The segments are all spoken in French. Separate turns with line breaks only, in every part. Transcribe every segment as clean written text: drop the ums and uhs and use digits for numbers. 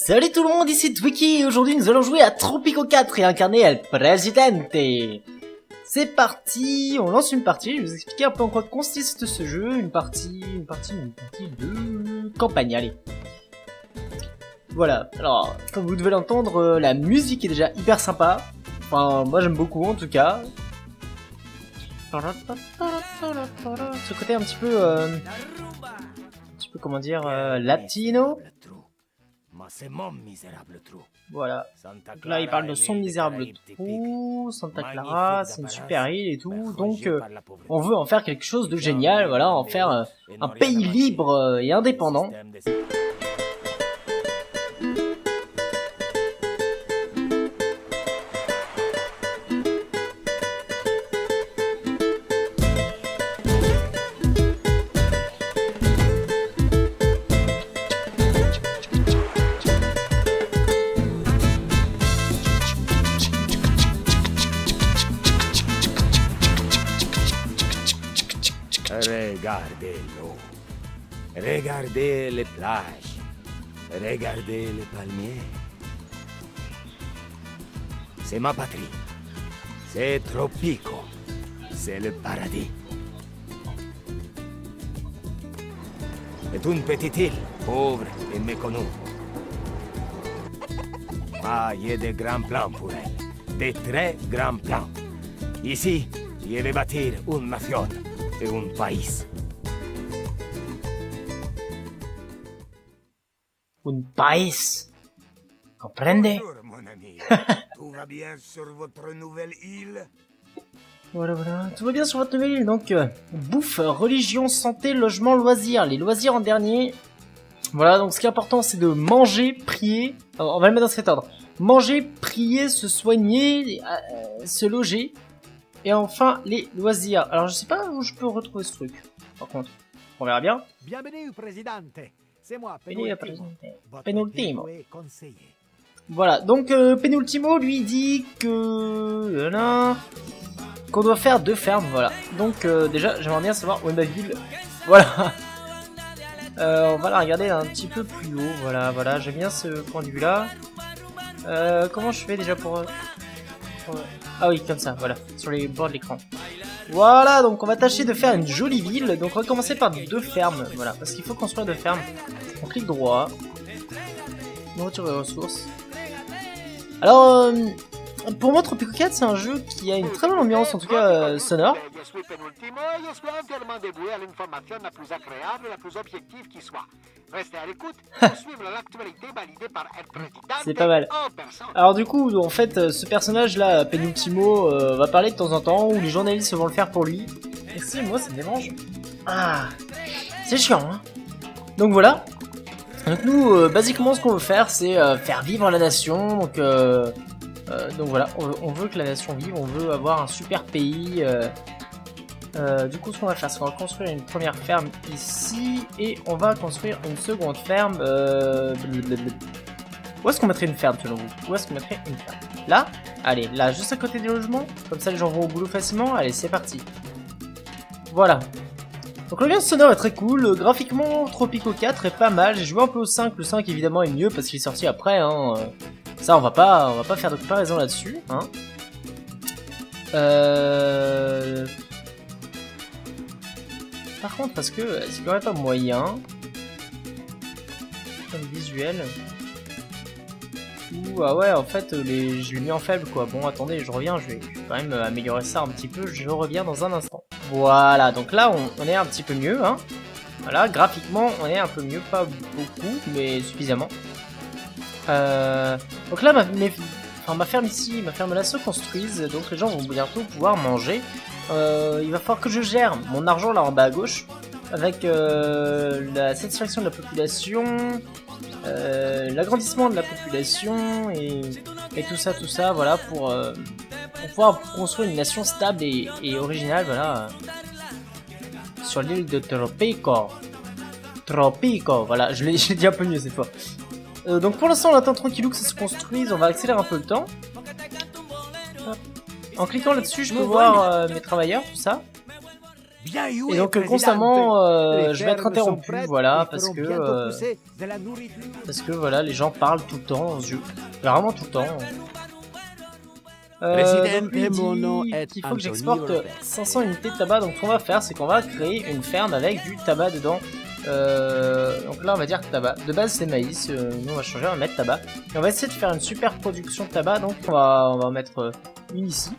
Salut tout le monde, ici Twiki et aujourd'hui nous allons jouer à Tropico 4 et incarner El Presidente. C'est parti, on lance une partie, je vais vous expliquer un peu en quoi consiste ce jeu, une partie de campagne, allez. Voilà, alors comme vous devez l'entendre, la musique est déjà hyper sympa, enfin moi j'aime beaucoup en tout cas. Ce côté un petit peu comment dire, latino. Voilà. Donc là, il parle de son misérable trou, Santa Clara, c'est une super île et tout. Donc, on veut en faire quelque chose de génial, voilà, en faire un pays libre et indépendant.
Regardez-l'eau, regardez les plages, regardez les palmiers. C'est ma patrie, c'est Tropico, c'est le paradis. C'est une petite île, pauvre et méconnue. Ah, il y a des grands plans pour elle, des très grands plans. Ici, je vais bâtir une nation. Un país.
Un país. Comprende?
Bonjour, mon ami. Tout va bien sur votre nouvelle île?
Voilà, tout va bien sur votre nouvelle île. Donc, bouffe, religion, santé, logement, loisirs. Les loisirs en dernier. Voilà, donc ce qui est important, c'est de manger, prier. Alors, on va le mettre dans cet ordre. Manger, prier, se soigner, se loger. Et enfin, les loisirs. Alors, je sais pas où je peux retrouver ce truc. Par contre, on verra bien.
Bienvenue, Presidente. C'est moi,
Penultimo. Voilà, donc Penultimo lui dit que qu'on doit faire 2 fermes, voilà. Donc déjà, j'aimerais bien savoir où est ma ville. Voilà. On va la regarder un petit peu plus haut. Voilà, j'aime bien ce point de vue là. Comment je fais déjà pour ah oui, comme ça, voilà, sur les bords de l'écran. Voilà, donc on va tâcher de faire une jolie ville. Donc on va commencer par 2 fermes, voilà, parce qu'il faut construire 2 fermes. On clique droit. Nourriture et ressources. Alors, pour moi, Tropico 4, c'est un jeu qui a une très bonne ambiance, en tout cas sonore.
Je suis Penultimo et je suis entièrement dévoué à l'information la plus agréable et la plus objective qui soit. Restez à l'écoute pour suivre l'actualité validée par El Presidente.
C'est pas mal. Alors du coup, en fait, ce personnage-là, Penultimo, va parler de temps en temps, où les journalistes vont le faire pour lui. Et si, moi, ça me dérange. Ah, c'est chiant, hein. Donc voilà. Donc nous, basiquement, ce qu'on veut faire, c'est faire vivre la nation. Donc voilà, on veut que la nation vive, on veut avoir un super pays. Du coup, ce qu'on va faire, c'est qu'on va construire une première ferme ici et on va construire une seconde ferme. Où est-ce qu'on mettrait une ferme selon vous? Où est-ce qu'on mettrait une ferme? Là? Allez, là, juste à côté des logements. Comme ça, les gens vont au boulot facilement. Allez, c'est parti. Voilà. Donc l'ambiance sonore est très cool. Graphiquement, Tropico 4 est pas mal. J'ai joué un peu au 5. Le 5 évidemment est mieux parce qu'il est sorti après. Hein. Ça, on va pas faire de comparaison là-dessus. Hein. Par contre, parce que est-ce qu'il n'y aurait pas moyen comme visuel ou ah ouais, en fait, je l'ai mis en faible quoi. Bon, attendez, je reviens, je vais quand même améliorer ça un petit peu. Je reviens dans un instant. Voilà, donc là, on est un petit peu mieux, hein. Voilà, graphiquement, on est un peu mieux, pas beaucoup, mais suffisamment. Donc là, ma ferme ici, ma ferme là se construise, donc les gens vont bientôt pouvoir manger. Il va falloir que je gère mon argent là en bas à gauche avec la satisfaction de la population, l'agrandissement de la population et tout ça, voilà, pour pouvoir construire une nation stable et originale, voilà, sur l'île de Tropico. Voilà, je l'ai dit un peu mieux cette fois. Donc pour l'instant on attend tranquillou que ça se construise, on va accélérer un peu le temps. En cliquant là-dessus je peux voir mes travailleurs, tout ça.
Bien
Et
joué,
donc
présidente.
constamment,
Les
je vais être
fermes sont
interrompu,
prêtes,
voilà,
ils
parce
feront
que
bientôt pousser de la nourriture.
voilà, les gens parlent tout le temps aux yeux. Vraiment tout le temps.
Présidente,
Donc lui
mon nom
dit
est
qu'il faut que
Antonio
j'exporte
Lopez.
500 unités de tabac. Donc ce qu'on va faire, c'est qu'on va créer une ferme avec du tabac dedans. Donc là on va dire tabac. De base c'est maïs, nous on va changer, on va mettre tabac. Et on va essayer de faire une super production de tabac. Donc on va en mettre une ici.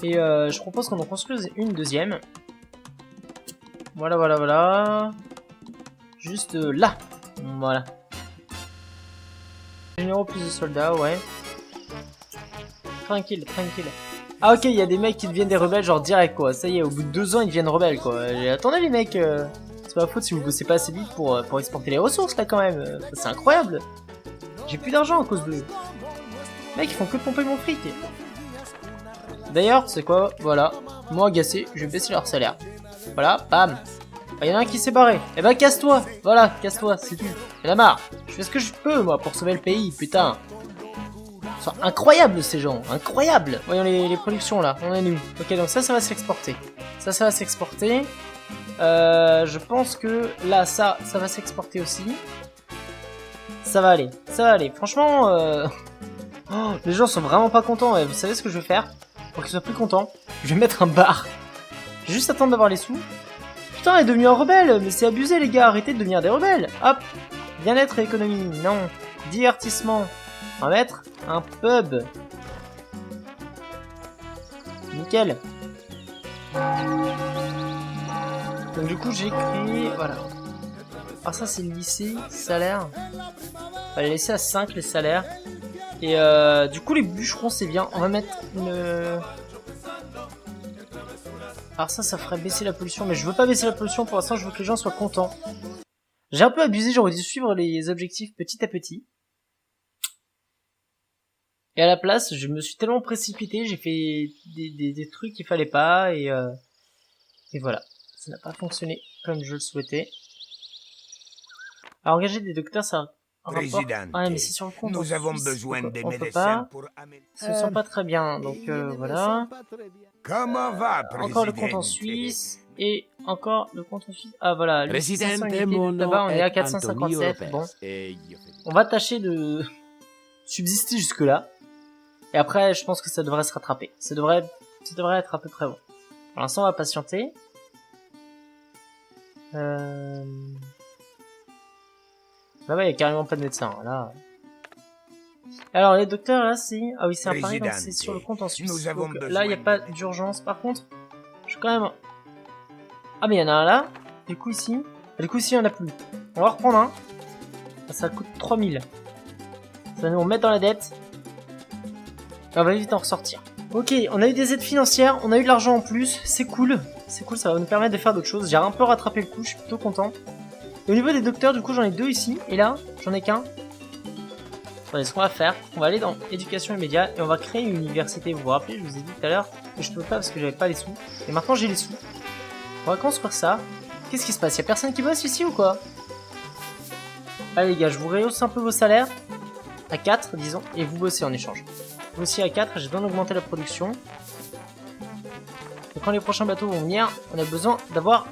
Et je propose qu'on en construise une deuxième. Voilà, voilà, voilà. Juste là. Voilà. Généraux plus de soldats, ouais. Tranquille, tranquille. Ah ok, il y a des mecs qui deviennent des rebelles genre direct quoi. Ça y est, au bout de 2 ans ils deviennent rebelles quoi. Et attendez les mecs, c'est pas faute si vous bossez pas assez vite pour exporter les ressources là quand même. C'est incroyable. J'ai plus d'argent à cause de eux. Les mecs ils font que pomper mon fric. D'ailleurs, c'est quoi? Voilà. Moi agacé, je vais baisser leur salaire. Voilà, bam. Il y en a un qui s'est barré. Eh ben casse-toi. Voilà, casse-toi, c'est tout. Y'en a marre. Je fais ce que je peux moi pour sauver le pays, putain. Ils sont incroyables ces gens, incroyables. Voyons les productions là, on est où? Ok, donc ça va s'exporter. Ça va s'exporter. Je pense que là, ça va s'exporter aussi. Ça va aller, ça va aller. Franchement, oh, les gens sont vraiment pas contents. Et vous savez ce que je vais faire? Pour qu'ils soient plus contents, je vais mettre un bar. Je vais juste attendre d'avoir les sous. Putain, il est devenu un rebelle. Mais c'est abusé les gars, arrêtez de devenir des rebelles. Hop, bien-être et économie, non. Divertissement. On va mettre un pub. Nickel. Donc du coup j'ai créé... Voilà. Alors ça c'est le lycée, salaire. On va les laisser à 5 les salaires. Et du coup les bûcherons c'est bien. On va mettre une... Alors ça ferait baisser la pollution. Mais je veux pas baisser la pollution pour l'instant, je veux que les gens soient contents. J'ai un peu abusé, j'aurais dû suivre les objectifs petit à petit. Et à la place, je me suis tellement précipité, j'ai fait des trucs qu'il fallait pas, et voilà. Ça n'a pas fonctionné comme je le souhaitais. Alors, engager des docteurs, ça rapporte... Ouais, mais c'est sur le compte.
Nous avons besoin des médecins pour améliorer.
Ça se sent pas très bien, donc voilà.
Comment va, président?
Encore le compte en Suisse, et encore le compte en Suisse. Ah voilà, lui, 500
Présidente,
unités
mon
de
nom
tabac, on est à
est
457,
Antonio
bon.
Lopez.
On va tâcher de subsister jusque-là. Et après, je pense que ça devrait se rattraper. Ça devrait être à peu près bon. Pour l'instant, on va patienter. Là-bas, il y a carrément pas de médecin. Là. Alors, les docteurs, là, c'est... Ah oui, c'est un pari, donc c'est sur le compte en Suisse.
Nous avons
Donc,
besoin
là, il n'y a pas d'urgence. Par contre, je suis quand même... Ah, mais il y en a un là. Du coup, ici... Du coup, ici, il n'y en a plus. On va reprendre un. Ça coûte 3000. Ça va nous remettre dans la dette. On va vite en ressortir. Ok, on a eu des aides financières, on a eu de l'argent en plus, c'est cool, ça va nous permettre de faire d'autres choses. J'ai un peu rattrapé le coup, je suis plutôt content. Et au niveau des docteurs, du coup j'en ai 2 ici, et là, j'en ai qu'un. Attendez, ce qu'on va faire, on va aller dans éducation immédiate et on va créer une université. Vous vous rappelez, je vous ai dit tout à l'heure que je peux pas parce que j'avais pas les sous. Et maintenant j'ai les sous. On va construire ça. Qu'est-ce qui se passe? Y'a personne qui bosse ici ou quoi? Allez les gars, je vous rehausse un peu vos salaires. À 4, disons, et vous bossez en échange. Vous aussi à 4, j'ai besoin d'augmenter la production. Et quand les prochains bateaux vont venir, on a besoin d'avoir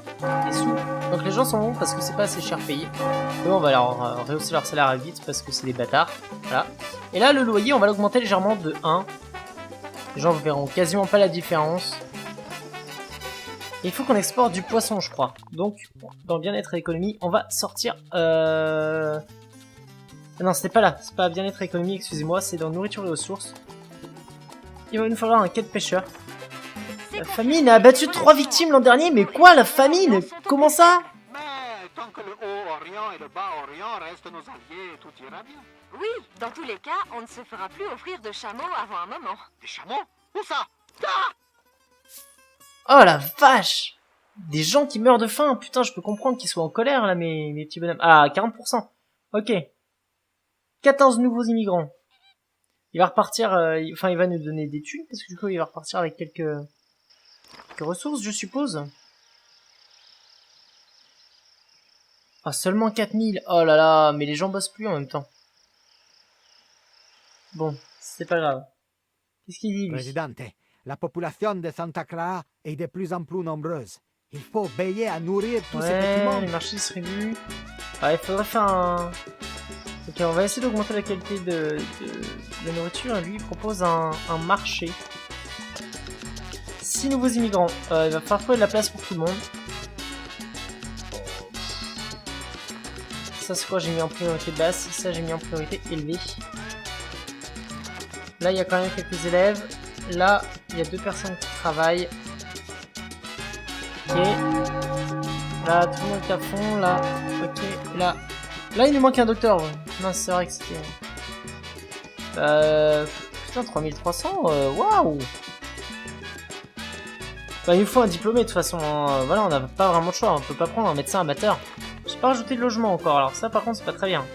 des sous. Donc les gens s'en vont parce que c'est pas assez cher payé. Eux, on va leur rehausser leur salaire à vite parce que c'est des bâtards. Voilà. Et là, le loyer, on va l'augmenter légèrement de 1. Les gens verront quasiment pas la différence. Et il faut qu'on exporte du poisson, je crois. Donc, dans bien-être et économie, on va sortir... Non, c'était pas là. C'est pas bien-être et économie, excusez-moi. C'est dans nourriture et ressources. Il va nous falloir un quai de pêcheur. La famine a abattu 3 victimes l'an dernier, mais quoi, la famine? Comment ça?
Mais tant que le Haut-Orient et le Bas-Orient restent nos alliés, tout ira bien.
Oui, dans tous les cas, on ne se fera plus offrir de chameaux avant un moment.
Des chameaux? Où ça? Ah!
Oh la vache! Des gens qui meurent de faim. Putain, je peux comprendre qu'ils soient en colère, là, mes petits bonhommes. Ah, 40%. Ok. 14 nouveaux immigrants. Il va repartir, enfin il va nous donner des thunes, parce que du coup il va repartir avec quelques ressources, je suppose. Ah, seulement 4000. Oh là là, mais les gens bossent plus en même temps. Bon, c'est pas grave. Qu'est-ce qu'il dit lui?
Présidente, la population de Santa Clara est de plus en plus nombreuse. Il faut veiller à nourrir tous ces
Ouais,
bâtiments.
les marchés distribuent. Ah, il faudrait faire un... Ok, on va essayer d'augmenter la qualité de la nourriture. Et lui, il propose un marché. 6 nouveaux immigrants. Il va falloir trouver de la place pour tout le monde. Ça, c'est quoi? J'ai mis en priorité basse. Ça, j'ai mis en priorité élevée. Là, il y a quand même quelques élèves. Là, il y a 2 personnes qui travaillent. Ok. Là, tout le monde est à fond. Là, ok. Là, il nous manque un docteur. Ouais. Non, c'est vrai que c'était... Putain, 3300. Waouh. Bah, il nous faut un diplômé de toute façon. Voilà, on n'a pas vraiment le choix. On peut pas prendre un médecin amateur. J'ai pas rajouté de logement encore. Alors ça, par contre, c'est pas très bien.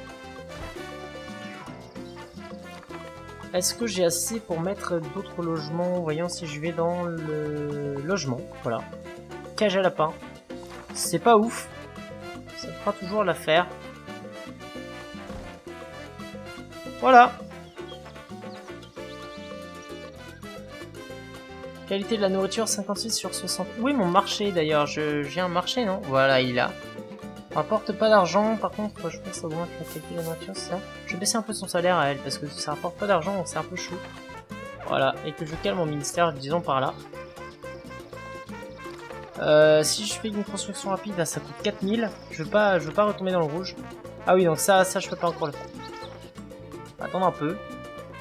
Est-ce que j'ai assez pour mettre d'autres logements? Voyons si je vais dans le logement. Voilà. Cage à lapin. C'est pas ouf. Ça fera toujours l'affaire. Voilà. Qualité de la nourriture 56 sur 60. Où est mon marché d'ailleurs? J'ai un marché, non? Voilà, il est là. Rapporte pas d'argent, par contre, je pense que ça augmente la qualité de la nourriture, c'est ça. Je vais baisser un peu son salaire à elle, parce que ça rapporte pas d'argent, donc c'est un peu chaud. Voilà, et que je calme mon ministère, disons par là. Si je fais une construction rapide, là, ça coûte 4000. Je veux pas retomber dans le rouge. Ah oui, donc ça je peux pas encore le faire. Attendre un peu.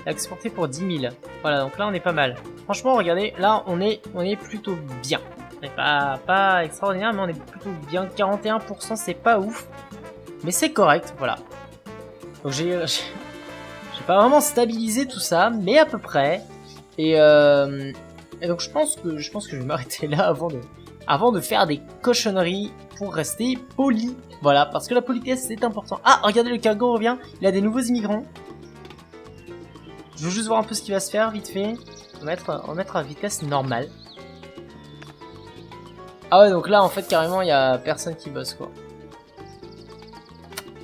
Exporter pour 10 000. Voilà, donc là on est pas mal. Franchement, regardez, là on est plutôt bien. On n'est pas extraordinaire, mais on est plutôt bien. 41%, c'est pas ouf. Mais c'est correct, voilà. Donc j'ai pas vraiment stabilisé tout ça, mais à peu près. Et donc je pense que je vais m'arrêter là avant de faire des cochonneries pour rester poli. Voilà, parce que la politesse c'est important. Ah, regardez, le cargo revient. Il a des nouveaux immigrants. Je veux juste voir un peu ce qui va se faire vite fait. On va mettre à vitesse normale. Ah ouais, donc là en fait carrément il y a personne qui bosse quoi.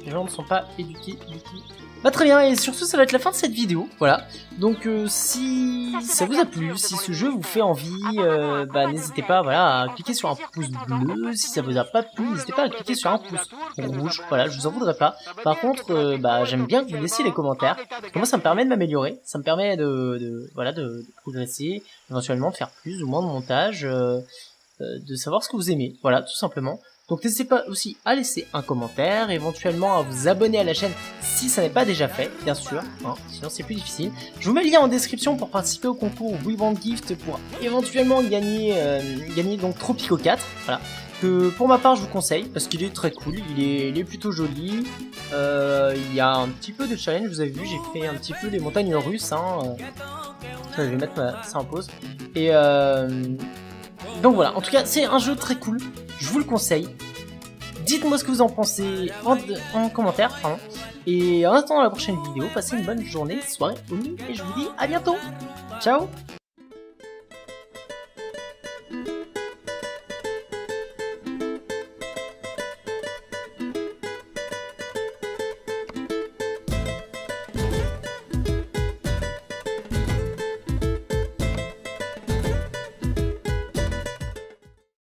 Les gens ne sont pas éduqués du tout. Bah très bien, et surtout ça va être la fin de cette vidéo, voilà. Donc si ça vous a plu, si ce jeu vous fait envie, bah n'hésitez pas, voilà, à cliquer sur un pouce bleu. Si ça vous a pas plu, n'hésitez pas à cliquer sur un pouce rouge, voilà, je vous en voudrais pas. Par contre, bah j'aime bien que vous laissiez les commentaires. Parce que moi ça me permet de m'améliorer, ça me permet de progresser, éventuellement de faire plus ou moins de montage, de savoir ce que vous aimez, voilà, tout simplement. Donc n'hésitez pas aussi à laisser un commentaire, éventuellement à vous abonner à la chaîne si ça n'est pas déjà fait, bien sûr, hein, sinon c'est plus difficile. Je vous mets le lien en description pour participer au concours We Want Gift pour éventuellement gagner donc Tropico 4, voilà. Que pour ma part je vous conseille parce qu'il est très cool, il est plutôt joli. Il y a un petit peu de challenge, vous avez vu, j'ai fait un petit peu les montagnes russes, hein. Je vais mettre ça en pause. Et donc voilà, en tout cas c'est un jeu très cool, je vous le conseille. Dites-moi ce que vous en pensez en commentaire, pardon. Et en attendant la prochaine vidéo, passez une bonne journée, soirée ou nuit, et je vous dis à bientôt. Ciao.